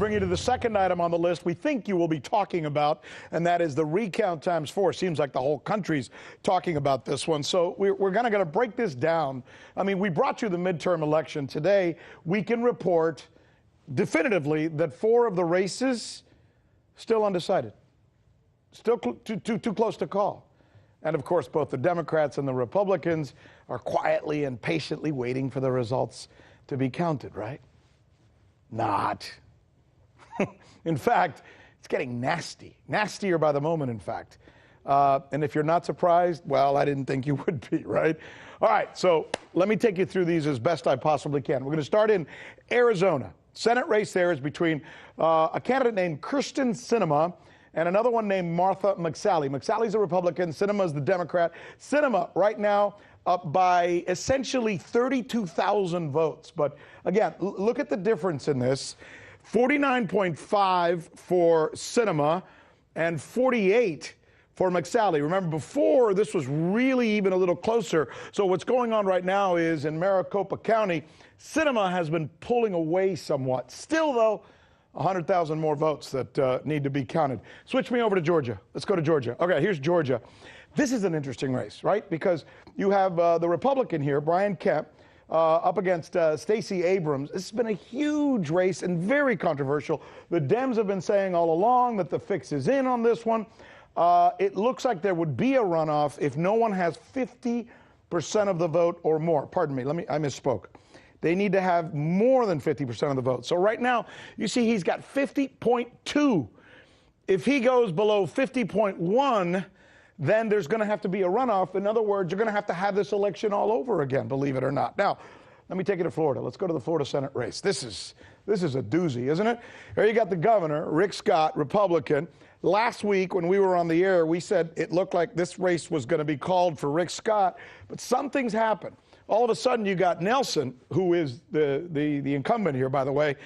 Bring you to the second item on the list we think you will be talking about, and that is the recount times 4. Seems like the whole country's talking about this one. So we're going to break this down. I mean, we brought you the midterm election. Today, we can report definitively that 4 of the races still undecided, still too close to call. And of course, both the Democrats and the Republicans are quietly and patiently waiting for the results to be counted, right? Not. In fact, it's getting nasty, nastier by the moment, in fact. And if you're not surprised, well, I didn't think you would be, right? All right, so let me take you through these as best I possibly can. We're going to start in Arizona. Senate race there is between a candidate named Kirsten Sinema and another one named Martha McSally. McSally's a Republican, Sinema's the Democrat. Sinema right now up by essentially 32,000 votes. But again, look at the difference in this. 49.5 for Sinema and 48 for McSally. Remember, before this was really even a little closer. So what's going on right now is in Maricopa County, Sinema has been pulling away somewhat. Still, though, 100,000 more votes that need to be counted. Switch me over to Georgia. Let's go to Georgia. Okay, here's Georgia. This is an interesting race, right? Because you have the Republican here, Brian Kemp, up against Stacey Abrams. This has been a huge race and very controversial. The Dems have been saying all along that the fix is in on this one. It looks like there would be a runoff if no one has 50% of the vote or more. Pardon me, I misspoke. They need to have more than 50% of the vote. So right now, you see he's got 50.2. If he goes below 50.1, then there's going to have to be a runoff. In other words, you're going to have this election all over again, believe it or not. Now, let me take you to Florida. Let's go to the Florida Senate race. This is a doozy, isn't it? Here you got the governor, Rick Scott, Republican. Last week when we were on the air, we said it looked like this race was going to be called for Rick Scott, but something's happened. All of a sudden, you got Nelson, who is the incumbent here, by the way.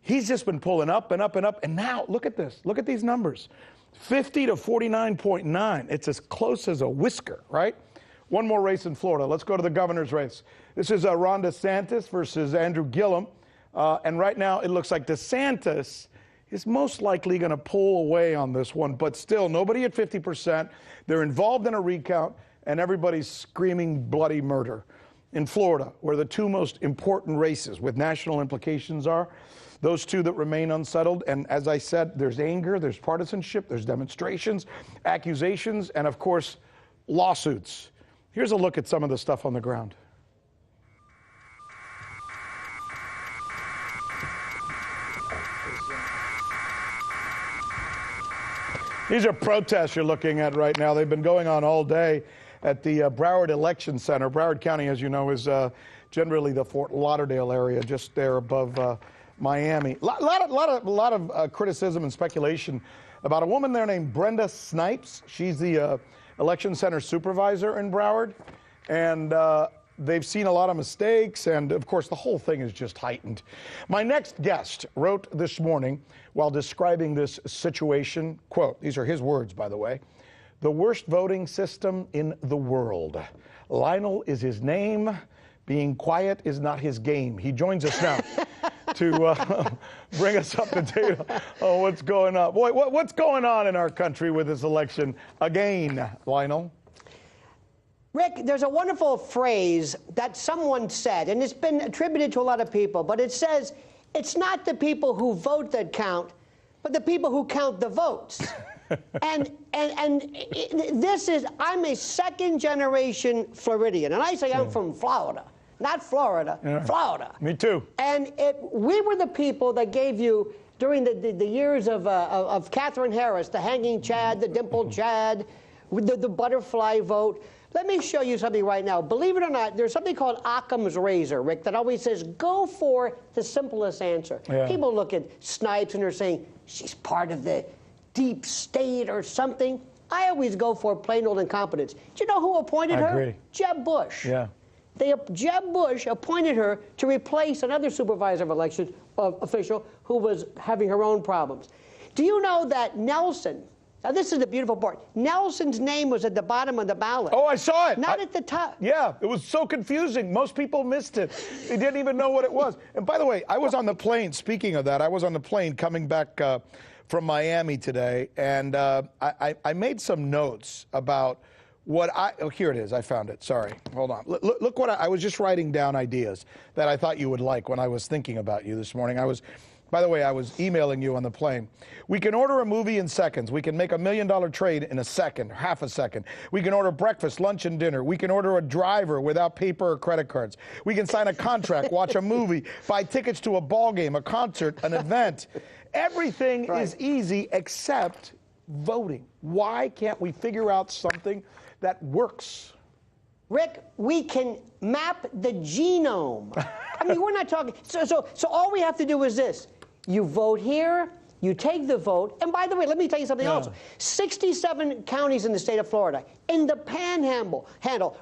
He's just been pulling up and up and up. And now, look at this. Look at these numbers. 50 to 49.9. It's as close as a whisker, right? One more race in Florida. Let's go to the governor's race. This is Ron DeSantis versus Andrew Gillum. And right now, it looks like DeSantis is most likely going to pull away on this one. But still, nobody at 50%. They're involved in a recount, and everybody's screaming bloody murder. In Florida, where the 2 most important races with national implications are, those 2 that remain unsettled. And as I said, there's anger, there's partisanship, there's demonstrations, accusations, and of course, lawsuits. Here's a look at some of the stuff on the ground. These are protests you're looking at right now. They've been going on all day at the Broward Election Center. Broward County, as you know, is generally the Fort Lauderdale area, just there above Miami. A lot of criticism and speculation about a woman there named Brenda Snipes. She's the election center supervisor in Broward, and they've seen a lot of mistakes, and of course the whole thing is just heightened. My next guest wrote this morning while describing this situation, quote, these are his words, by the way, "The worst voting system in the world. Lionel is his name. Being quiet is not his game." He joins us now to bring us up to date on what's going on. Boy, what's going on in our country with this election again, Lionel? Rick, there's a wonderful phrase that someone said, and it's been attributed to a lot of people, but it says, it's not the people who vote that count, but the people who count the votes. and this is, I'm a second-generation Floridian, and I say I'm from Florida, not Florida, Florida. Me too. And we were the people that gave you, during the years of Catherine Harris, the hanging Chad, the dimpled Chad, the butterfly vote. Let me show you something right now. Believe it or not, there's something called Occam's razor, Rick, that always says, go for the simplest answer. Yeah. People look at Snipes and they're saying, she's part of the deep state or something. I always go for plain old incompetence. Do you know who appointed her? Agree. Jeb Bush. Yeah. Jeb Bush appointed her to replace another supervisor of elections official who was having her own problems. Do you know that Nelson, Now, this is the beautiful part. Nelson's name was at the bottom of the ballot. Oh, I saw it. Not at the top. Yeah, it was so confusing. Most people missed it. They didn't even know what it was. And by the way, I was on the plane, speaking of that, I was on the plane coming back from Miami today, and I made some notes about oh, here it is. I found it. Sorry. Hold on. Look what I was just writing down ideas that I thought you would like when I was thinking about you this morning. By the way, I was emailing you on the plane. We can order a movie in seconds. We can make $1 million trade in a second, half a second. We can order breakfast, lunch, and dinner. We can order a driver without paper or credit cards. We can sign a contract, watch a movie, buy tickets to a ball game, a concert, an event. Everything is easy except voting. Why can't we figure out something that works? Rick, we can map the genome. I mean, we're not talking. So all we have to do is this. You vote here, you take the vote, and by the way, let me tell you something else. 67 counties in the state of Florida, in the panhandle,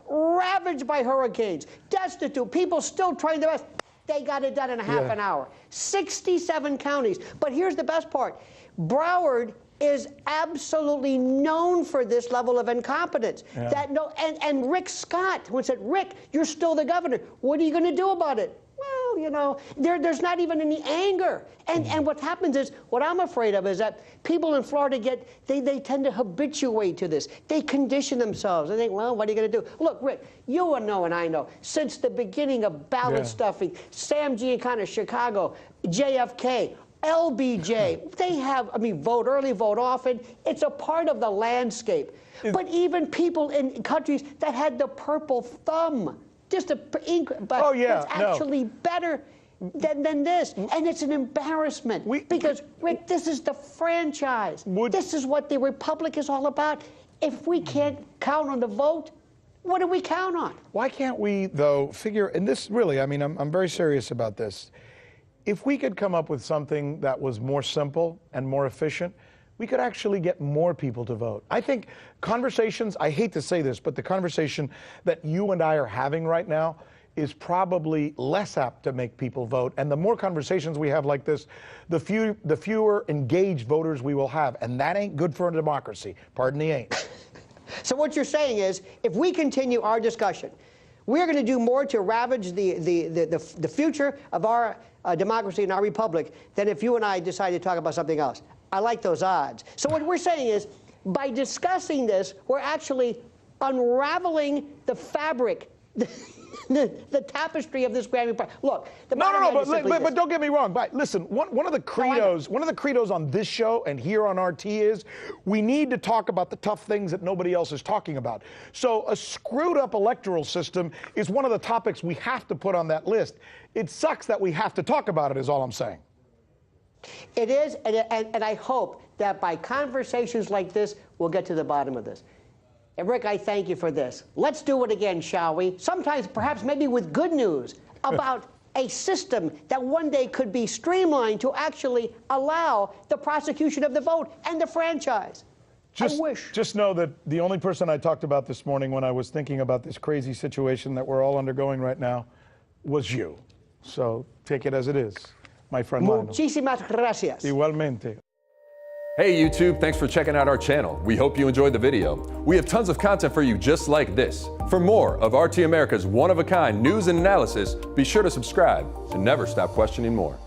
ravaged by hurricanes, destitute, people still trying their best. They got it done in a half an hour. 67 counties. But here's the best part. Broward is absolutely known for this level of incompetence. And Rick Scott said, Rick, you're still the governor. What are you going to do about it? Well, you know, there's not even any anger. And what happens is, what I'm afraid of is that people in Florida they tend to habituate to this. They condition themselves. They think, well, what are you going to do? Look, Rick, you know and I know, since the beginning of ballot stuffing, Sam Giancana, Chicago, JFK, LBJ, they have, I mean, vote early, vote often. It's a part of the landscape. But even people in countries that had the purple thumb, it's actually better than this. And it's an embarrassment. Because, Rick, this is the franchise. This is what the Republic is all about. If we can't count on the vote, what do we count on? Why can't we, though, figure, and this really, I mean, I'm very serious about this. If we could come up with something that was more simple and more efficient, we could actually get more people to vote. I think conversations, I hate to say this, but the conversation that you and I are having right now is probably less apt to make people vote. And the more conversations we have like this, the fewer engaged voters we will have. And that ain't good for a democracy. Pardon the ain't. So what you're saying is, if we continue our discussion, we're going to do more to ravage the future of our democracy and our republic than if you and I decide to talk about something else. I like those odds. So what we're saying is, by discussing this, we're actually unraveling the fabric, the tapestry of this Grammy Prize. Look, the but don't get me wrong. But listen, one of the credos on this show and here on RT is we need to talk about the tough things that nobody else is talking about. So a screwed up electoral system is one of the topics we have to put on that list. It sucks that we have to talk about it, is all I'm saying. It is, and I hope that by conversations like this, we'll get to the bottom of this. And Rick, I thank you for this. Let's do it again, shall we? Sometimes, perhaps, maybe with good news about a system that one day could be streamlined to actually allow the prosecution of the vote and the franchise. I wish. Just know that the only person I talked about this morning when I was thinking about this crazy situation that we're all undergoing right now was you. So take it as it is, my friend Lionel. Muchísimas gracias. Igualmente. Hey YouTube, thanks for checking out our channel. We hope you enjoyed the video. We have tons of content for you just like this. For more of RT America's one-of-a-kind news and analysis, be sure to subscribe and never stop questioning more.